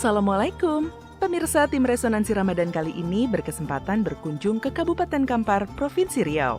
Assalamualaikum. Pemirsa tim Resonansi Ramadan kali ini berkesempatan berkunjung ke Kabupaten Kampar, Provinsi Riau.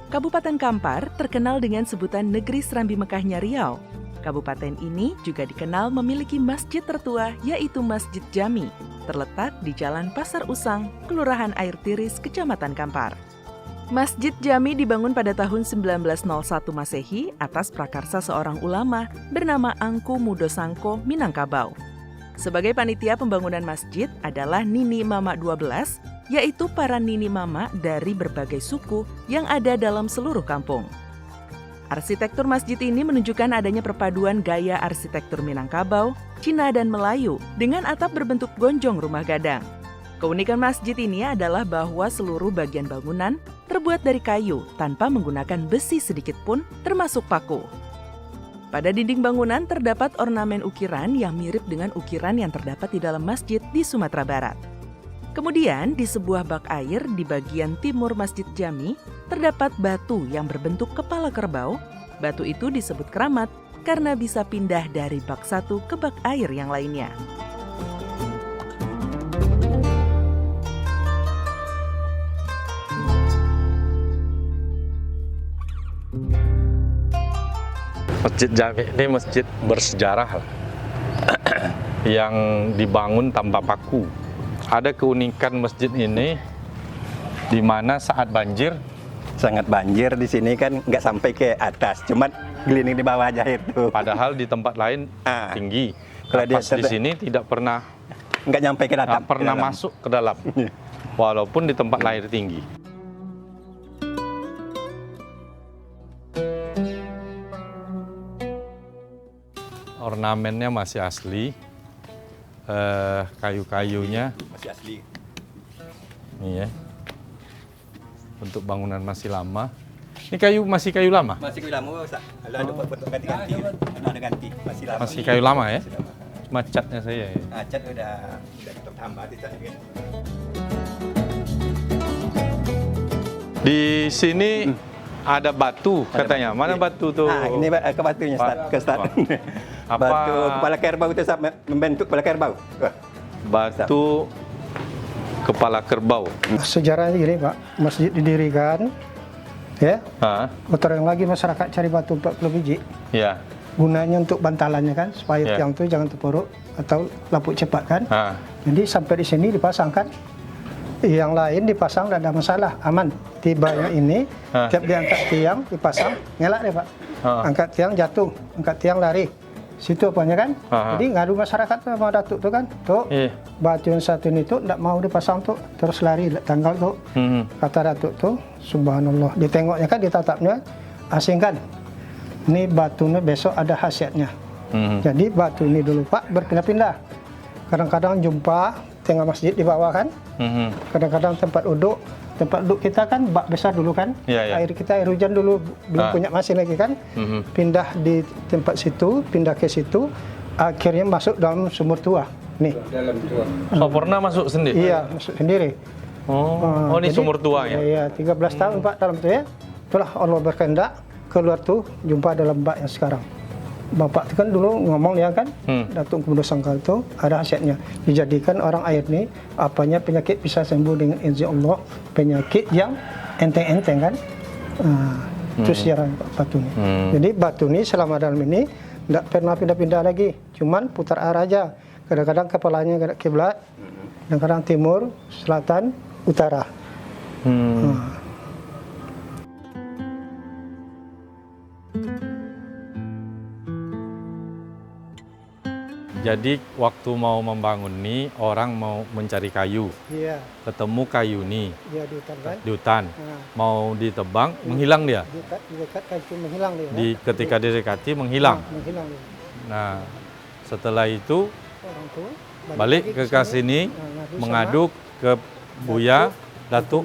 Kabupaten Kampar terkenal dengan sebutan Negeri Serambi Mekahnya Riau. Kabupaten ini juga dikenal memiliki masjid tertua yaitu Masjid Jami, terletak di Jalan Pasar Usang, Kelurahan Air Tiris, Kecamatan Kampar. Masjid Jami dibangun pada tahun 1901 Masehi atas prakarsa seorang ulama bernama Angku Mudosangko Minangkabau. Sebagai panitia pembangunan masjid adalah Nini Mama 12, yaitu para Nini Mama dari berbagai suku yang ada dalam seluruh kampung. Arsitektur masjid ini menunjukkan adanya perpaduan gaya arsitektur Minangkabau, Cina dan Melayu dengan atap berbentuk gonjong rumah gadang. Keunikan masjid ini adalah bahwa seluruh bagian bangunan terbuat dari kayu tanpa menggunakan besi sedikit pun termasuk paku. Pada dinding bangunan terdapat ornamen ukiran yang mirip dengan ukiran yang terdapat di dalam masjid di Sumatera Barat. Kemudian di sebuah bak air di bagian timur Masjid Jami terdapat batu yang berbentuk kepala kerbau. Batu itu disebut keramat karena bisa pindah dari bak satu ke bak air yang lainnya. Masjid Jami ini masjid bersejarah yang dibangun tanpa paku. Ada keunikan masjid ini di mana saat banjir, sangat banjir di sini kan nggak sampai ke atas, cuman gelining di bawah aja itu. padahal di tempat lain tinggi. Kalau Pas di sini tidak pernah nggak nyampe ke dalam, masuk ke dalam, walaupun di tempat lain tinggi. Ornamennya masih asli, kayu-kayunya masih asli. Ini ya, untuk bangunan masih lama. Ini kayu masih kayu lama? Masih kayu lama, Ustaz. Ada potong ganti-ganti, ada ganti, masih lama. Masih kayu lama ya? Cuma catnya saya ya. Cat udah tambah tidak ya. Di sini ada batu katanya. Mana batu tuh? Ini ke batunya, Ustaz. Ke Ustaz. Apa? Batu kepala kerbau itu, Ustaz, membentuk kepala kerbau. Batu kepala kerbau. Sejarahnya gini, Pak, masjid didirikan, ya. Kotor yang lagi masyarakat cari batu 40 biji. Ya. Gunanya untuk bantalannya kan, supaya tiang itu jangan terpuruk atau lapuk cepat kan. Jadi sampai di sini dipasangkan. Yang lain dipasang tidak ada masalah, aman. Tibanya ini, tiap diangkat tiang dipasang, ngelak deh Pak. Angkat tiang jatuh, angkat tiang lari. Situ apanya kan? Jadi ngadu masyarakat tuh sama datuk tuh kan. Tuh, batu yang satu ini tuh tidak mau dipasang tuh, terus lari tanggal tuh. Kata datuk tuh, subhanallah. Ditengoknya kan, ditatapnya, asingkan. Ini batunya besok ada khasiatnya. Jadi batu ini dulu Pak berpindah-pindah. Kadang-kadang jumpa tengah masjid di bawah kan. Kadang-kadang tempat duduk kita kan bak besar dulu kan. Air kita air hujan dulu belum punya mesin lagi kan. Pindah di tempat situ, pindah ke situ, akhirnya masuk dalam sumur tua. Nih. So, pernah masuk sendiri? Iya, masuk sendiri. Oh, ini jadi, sumur tua ya? Iya, 13 tahun Pak dalam itu ya. Itulah Allah berkehendak keluar tuh jumpa dalam bak yang sekarang. Bapak itu kan dulu ngomong ya kan, Datuk Mudosangko itu ada khasiatnya. Dijadikan orang air ini, apanya penyakit bisa sembuh dengan izin Allah, penyakit yang enteng-enteng kan. Itu sejarah batu ini. Jadi batu ini selama dalam ini tidak pernah pindah-pindah lagi, cuman putar arah aja. Kadang-kadang kepalanya ke kiblat, kadang-kadang timur, selatan, utara. Jadi waktu mau membangun ini, orang mau mencari kayu. Iya. Ketemu kayu nih. Iya di hutan kan. Di hutan. Mau ditebang, menghilang dia. Didekat kayu menghilang dia. Ketika didekati, menghilang. Menghilang dia. Nah, setelah itu Orang tua balik ke sini, mengadu ke Buya Datuk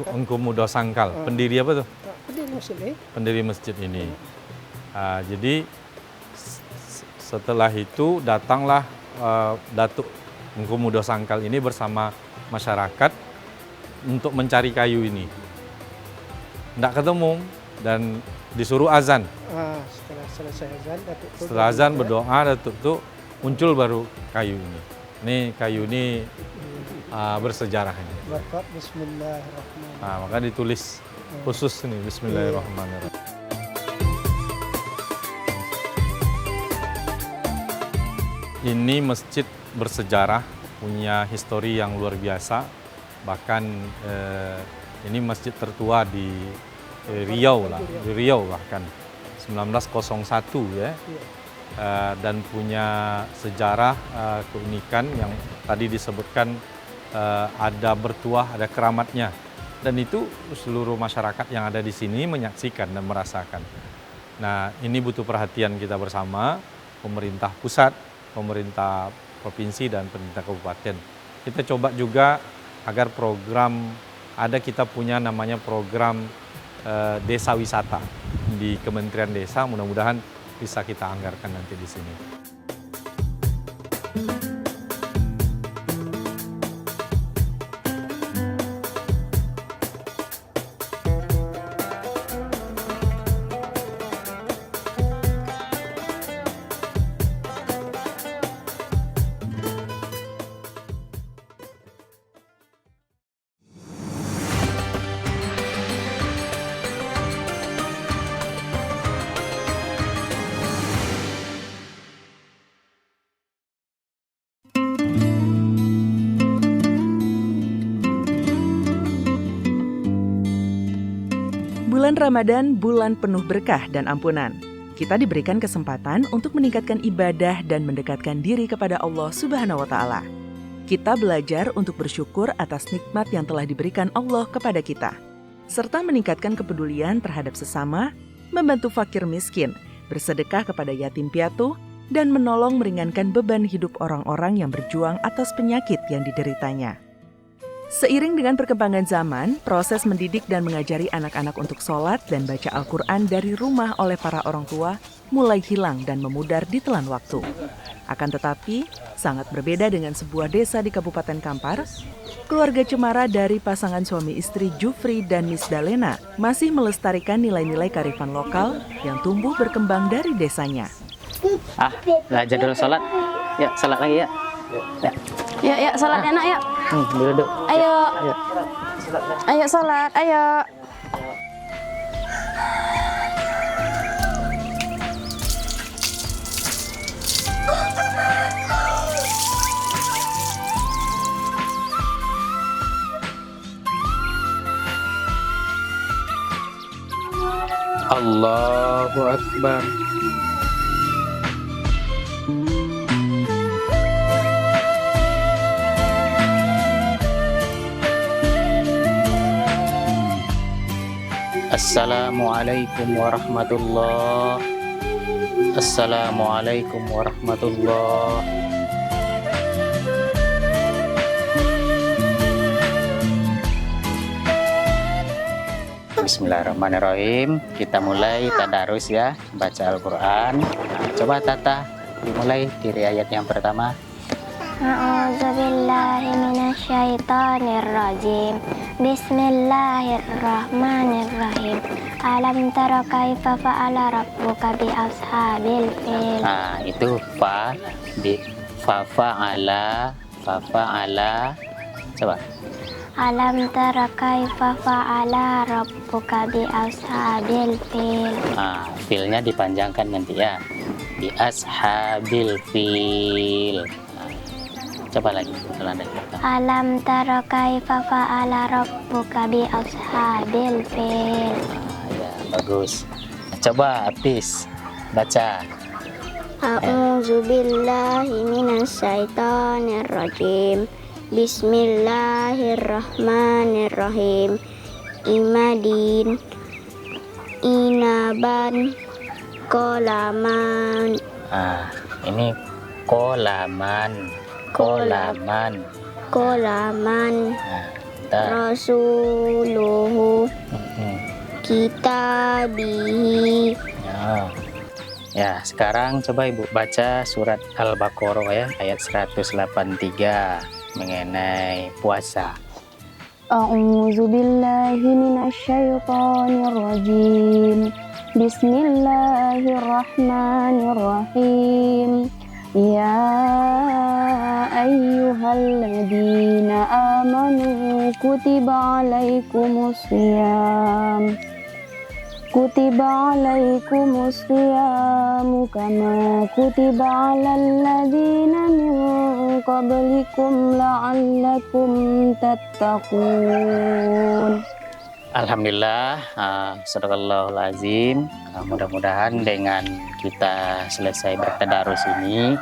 Angku Mudosangkal. Pendiri apa tuh? Pendiri masjid ini. Pendiri masjid ini. Jadi setelah itu datanglah Datuk Angku Mudosangkal ini bersama masyarakat untuk mencari kayu ini. Tidak ketemu dan disuruh azan. Setelah selesai azan, Datuk Setelah azan berdoa, Datuk tuh muncul baru kayu ini. Ini kayu ini bersejarah ini. Berkat Bismillahirrahmanirrahim. Nah, maka ditulis khusus ini Bismillahirrahmanirrahim. Ini masjid bersejarah, punya histori yang luar biasa. Bahkan ini masjid tertua di Riau lah, di Riau bahkan 1901 ya. Dan punya sejarah keunikan yang tadi disebutkan, ada bertuah, ada keramatnya. Dan itu seluruh masyarakat yang ada di sini menyaksikan dan merasakan. Nah, ini butuh perhatian kita bersama, pemerintah pusat, pemerintah provinsi, dan pemerintah kabupaten. Kita coba juga agar program, kita punya namanya program desa wisata di Kementerian Desa, mudah-mudahan bisa kita anggarkan nanti di sini. Bulan Ramadan, bulan penuh berkah dan ampunan. Kita diberikan kesempatan untuk meningkatkan ibadah dan mendekatkan diri kepada Allah Subhanahu wa Ta'ala. Kita belajar untuk bersyukur atas nikmat yang telah diberikan Allah kepada kita, serta meningkatkan kepedulian terhadap sesama, membantu fakir miskin, bersedekah kepada yatim piatu, dan menolong meringankan beban hidup orang-orang yang berjuang atas penyakit yang dideritanya. Seiring dengan perkembangan zaman, proses mendidik dan mengajari anak-anak untuk sholat dan baca Al-Quran dari rumah oleh para orang tua mulai hilang dan memudar di telan waktu. Akan tetapi, sangat berbeda dengan sebuah desa di Kabupaten Kampar, keluarga cemara dari pasangan suami istri Jufri dan Miss Dalena masih melestarikan nilai-nilai kearifan lokal yang tumbuh berkembang dari desanya. Belajar dulu sholat. Yuk, sholat lagi ya. Ya, sholat enak ya. Duduk. Ayo sholat, ayo. Allahu Akbar. Assalamualaikum warahmatullahi. Assalamualaikum warahmatullahi. Bismillahirrahmanirrahim. Kita mulai tadarus ya, baca Al-Quran. Nah, coba Tata dimulai dari ayat yang pertama. A'udzubillahi minasyaitonirrajim. Bismillahirrahmanirrahim. Alam tara kaifa fa'ala rabbuka bi ashabil fil. Nah, itu fa'ala. Coba. Alam tara kaifa fa'ala rabbuka bi ashabil fil. Nah, filnya dipanjangkan nanti ya. Bi ashabil fil. Coba lagi, Alam tara kaifa fa'ala rabbuka bi ashabil fil. Ya, bagus. Coba Apis baca. A'udzubillahi minasyaitonirrajim. Bismillahirrahmanirrahim. Imadin inaban kolaman. Ini kolaman. Rasuluhu kitabihi. Ya, sekarang coba Ibu baca surat Al-Baqarah ya, ayat 183 mengenai puasa. A'udzubillahi minasyaitonirrajim. Bismillahirrahmanirrahim. يا أيها الذين آمنوا كتب عليكم الصيام كما كتب على الذين من قبلكم لعلكم تتقون. Alhamdulillah, sadaqallahul azim. Mudah-mudahan dengan kita selesai bertadarus ini,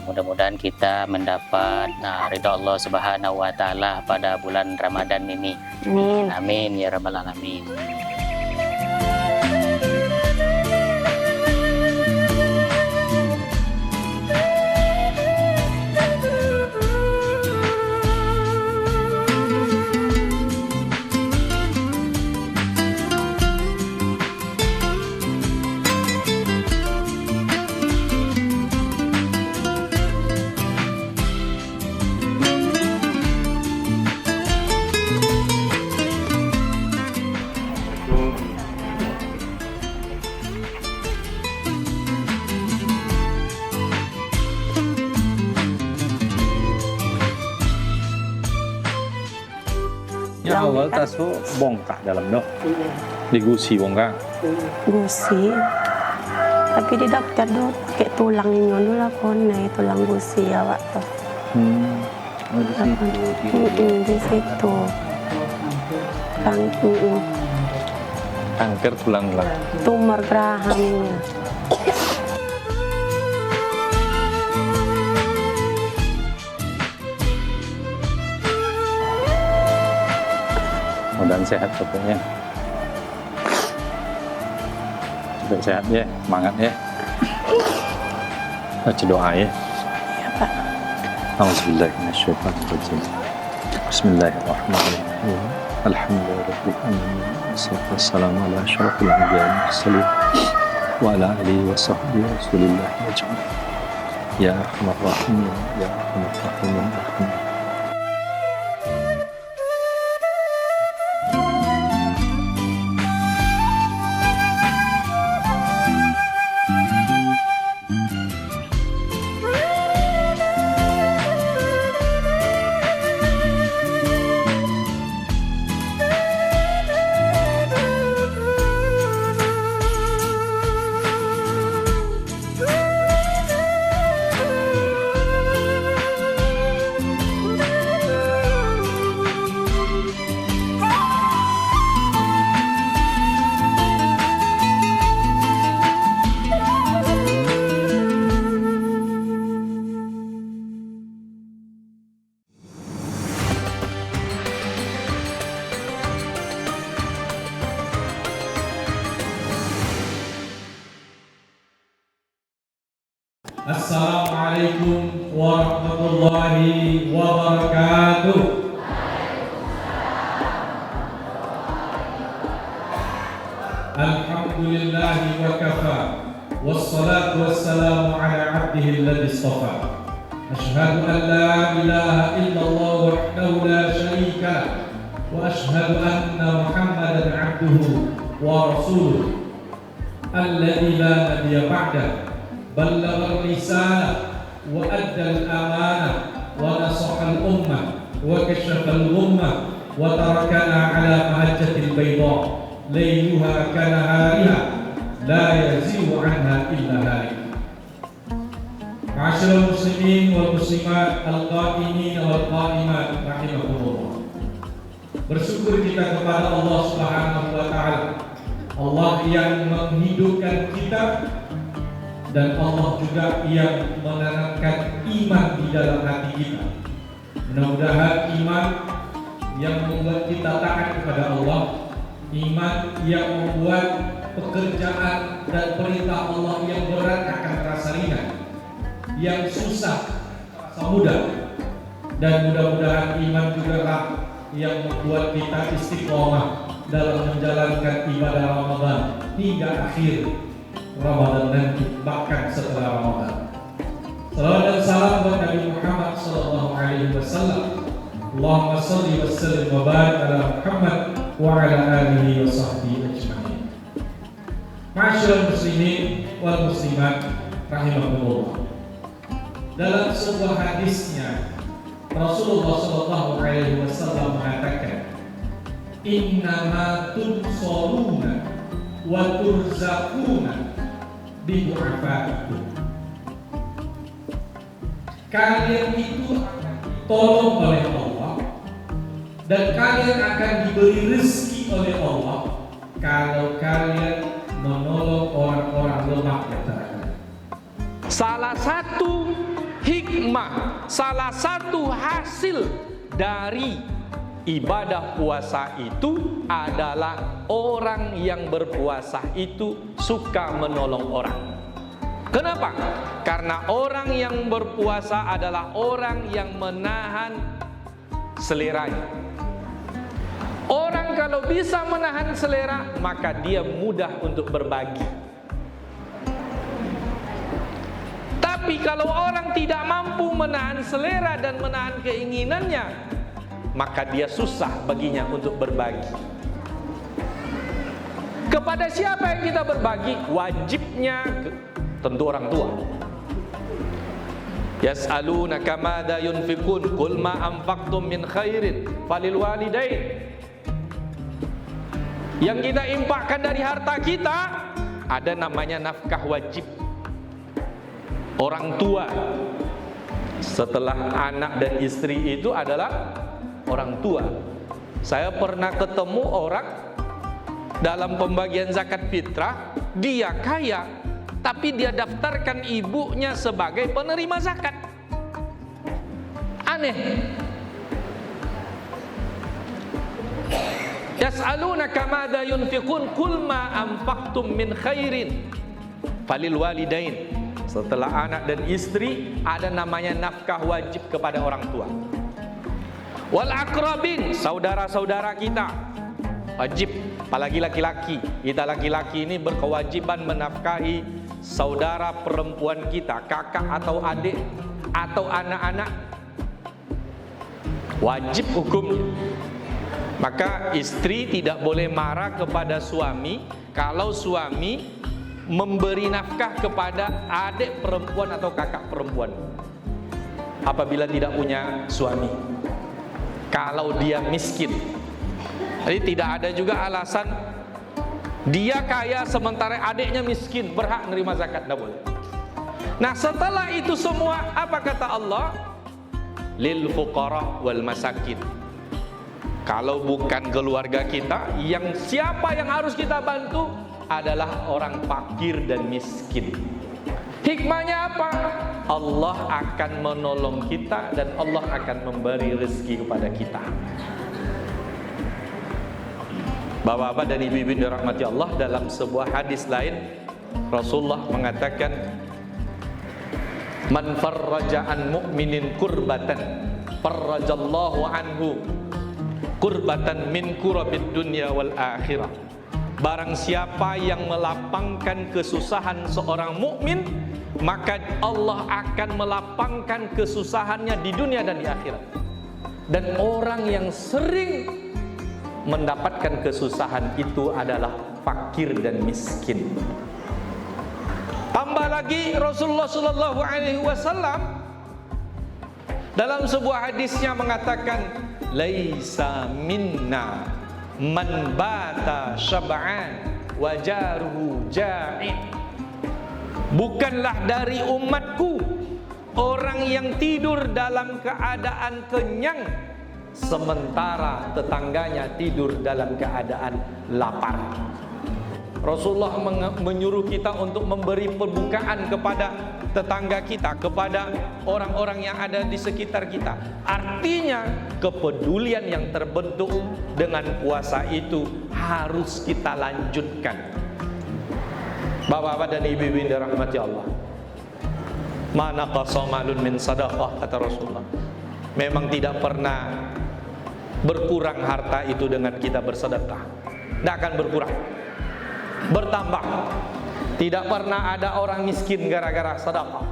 mudah-mudahan kita mendapat ridha Allah Subhanahu wa taala pada bulan Ramadan ini. Amin. Amin ya rabbal alamin. Ya awal tasu bongkah dalam dok, digusi bongkah. Gusi. Tapi di dokter tuh kayak tulang ini dulu kon, tulang gusi awak tuh. Oh di situ. Di situ. Kanker tulang belakang. Tumor gerahamnya. Mudah-mudahan sehat pokoknya. Cepet sehat ya, semangat ya. Baca doa ya. Iya Pak. Auzubillahiminasyaitonirrajim. Bismillahirrahmanirrahim. Alhamdulillahirabbil alamin. Wassalatu wassalamu ala asyrofil anbiya'i wal mursalin wa ala alihi wa sahbihi rasulillah ajmain. Ya arhamar rahimin, ya arhamar rahimin. Assalamualaikum warahmatullahi wabarakatuh. Alhamdulillahi wa kafa. Wassalatu wassalamu ala abdihi alladhi istafa. Ashhadu an la ilaha illallah wahdahu la syarika lah. Wa ashhadu anna Muhammadan abduhu wa rasuluh. Alladhi la nabiyya ba'dah. بلغ الرسالة وأدى الأمانة ونصح الأمة وكشف الغمة وتركنا على مهجة البيضاء ليلها كنهارها لا يزيغ عنها إلا هالك. معاشر المسلمين والمسلمات القائمين والقائمات رحمكم. Bersyukur kita kepada Allah Subhanahu wa taala. Allah yang menghidupkan kita dan Allah juga yang menanamkan iman di dalam hati kita. Mudah-mudahan iman yang membuat kita taat kepada Allah, iman yang membuat pekerjaan dan perintah Allah yang berat akan terasa ringan, yang susah terasa mudah, dan mudah-mudahan iman juga lah yang membuat kita istiqomah dalam menjalankan ibadah Ramadan hingga akhir Ramadan nanti, bahkan setelah Ramadan. Salawat dan salam buat Nabi Muhammad sallallahu alaihi wasallam. Allahumma shalli wa sallim wa barik ala Muhammad wa ala alihi wa sahbihi ajma'in. Ma'asyiral muslimin wal muslimat rahimakumullah. dalam sebuah hadisnya Rasulullah SAW mengatakan, innama tunsoruna wa turzakuna bidu'afaikum. Kalian itu tolong oleh Allah dan kalian akan diberi rezeki oleh Allah kalau kalian menolong orang-orang lemah di antara kalian. Salah satu hikmah, salah satu hasil dari ibadah puasa itu adalah orang yang berpuasa itu suka menolong orang. Kenapa? Karena orang yang berpuasa adalah orang yang menahan seleranya. Orang kalau bisa menahan selera, maka dia mudah untuk berbagi. Tapi kalau orang tidak mampu menahan selera dan menahan keinginannya, maka dia susah baginya untuk berbagi. Kepada siapa yang kita berbagi? Wajibnya tentu orang tua. Yas'alunaka madza yunfikun qul ma anfaqtum min khairin falil walidain. Yang kita infakkan dari harta kita ada namanya nafkah wajib. Orang tua setelah anak dan istri itu adalah orang tua. Saya pernah ketemu orang dalam pembagian zakat fitrah, dia kaya tapi dia daftarkan ibunya sebagai penerima zakat. Aneh. Yas'alunaka madza yunfiqun qul ma anfaqtum min khairin falil walidain. Setelah anak dan istri ada namanya nafkah wajib kepada orang tua. Wal aqrabin, saudara-saudara kita wajib, apalagi laki-laki. Kita laki-laki ini berkewajiban menafkahi saudara perempuan kita, kakak atau adik atau anak-anak, wajib hukumnya. Maka istri tidak boleh marah kepada suami kalau suami memberi nafkah kepada adik perempuan atau kakak perempuan apabila tidak punya suami, kalau dia miskin. Jadi tidak ada juga alasan dia kaya sementara adiknya miskin berhak menerima zakat, tidak boleh. Nah, setelah itu semua apa kata Allah? Lil fuqara wal masakin. Kalau bukan keluarga kita, yang siapa yang harus kita bantu adalah orang fakir dan miskin. Hikmahnya apa? Allah akan menolong kita dan Allah akan memberi rezeki kepada kita. Bapak-bapak dan ibu-ibu dirahmati Allah, dalam sebuah hadis lain Rasulullah mengatakan, man farraja an mu'minin kurbatan farrajallahu anhu kurbatan min kurabid dunya wal akhirah. Barang siapa yang melapangkan kesusahan seorang mukmin, maka Allah akan melapangkan kesusahannya di dunia dan di akhirat. Dan orang yang sering mendapatkan kesusahan itu adalah fakir dan miskin. Tambah lagi Rasulullah sallallahu alaihi wasallam dalam sebuah hadisnya mengatakan, laisa minna man bata syab'an wa jaruhu ja'in. Bukanlah dari umatku orang yang tidur dalam keadaan kenyang sementara tetangganya tidur dalam keadaan lapar. Rasulullah menyuruh kita untuk memberi pembukaan kepada tetangga kita, kepada orang-orang yang ada di sekitar kita. Artinya kepedulian yang terbentuk dengan puasa itu harus kita lanjutkan. Bapak-bapak dan ibu-ibu yang dirahmati Allah, mana qasamalun min sadaqah, kata Rasulullah. Memang tidak pernah berkurang harta itu dengan kita bersedekah. Tidak akan berkurang, bertambah. Tidak pernah ada orang miskin gara-gara sedekah.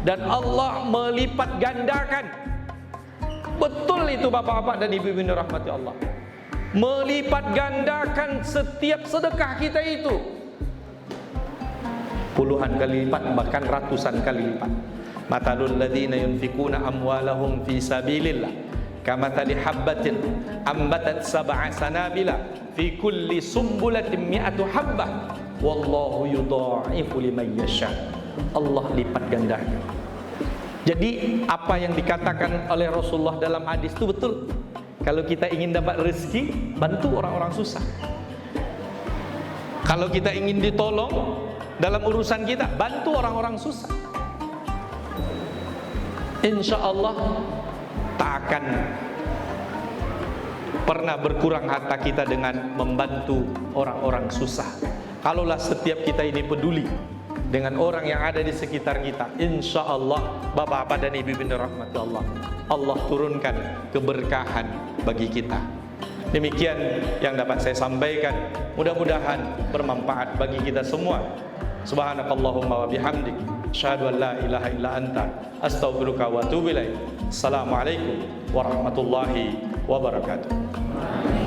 Dan Allah melipat gandakan. Betul itu bapak-bapak dan ibu-ibu yang dirahmati Allah. Melipat gandakan setiap sedekah kita itu. Puluhan kali lipat, bahkan ratusan kali lipat. Matalul ladzina yunfikuna amwalahum fi sabilillah kamathali habbatin ambatat sab'a sanabila fi kulli sumbulatin mi'atu habbah wallahu yudha'ifu liman yasha. Allah lipat gandakan. Jadi apa yang dikatakan oleh Rasulullah dalam hadis itu betul. Kalau kita ingin dapat rezeki, bantu orang-orang susah. Kalau kita ingin ditolong dalam urusan kita, bantu orang-orang susah. Insya Allah tak akan pernah berkurang harta kita dengan membantu orang-orang susah. Kalaulah setiap kita ini peduli dengan orang yang ada di sekitar kita, insya Allah bapak-bapak dan ibu-ibu rahmat Allah, Allah turunkan keberkahan bagi kita. Demikian yang dapat saya sampaikan, mudah-mudahan bermanfaat bagi kita semua. Subhanakallahumma wa bihamdik, asyhadu an la ilaha illa anta, astaghfiruka wa atubu ilaik. Assalamualaikum warahmatullahi wabarakatuh.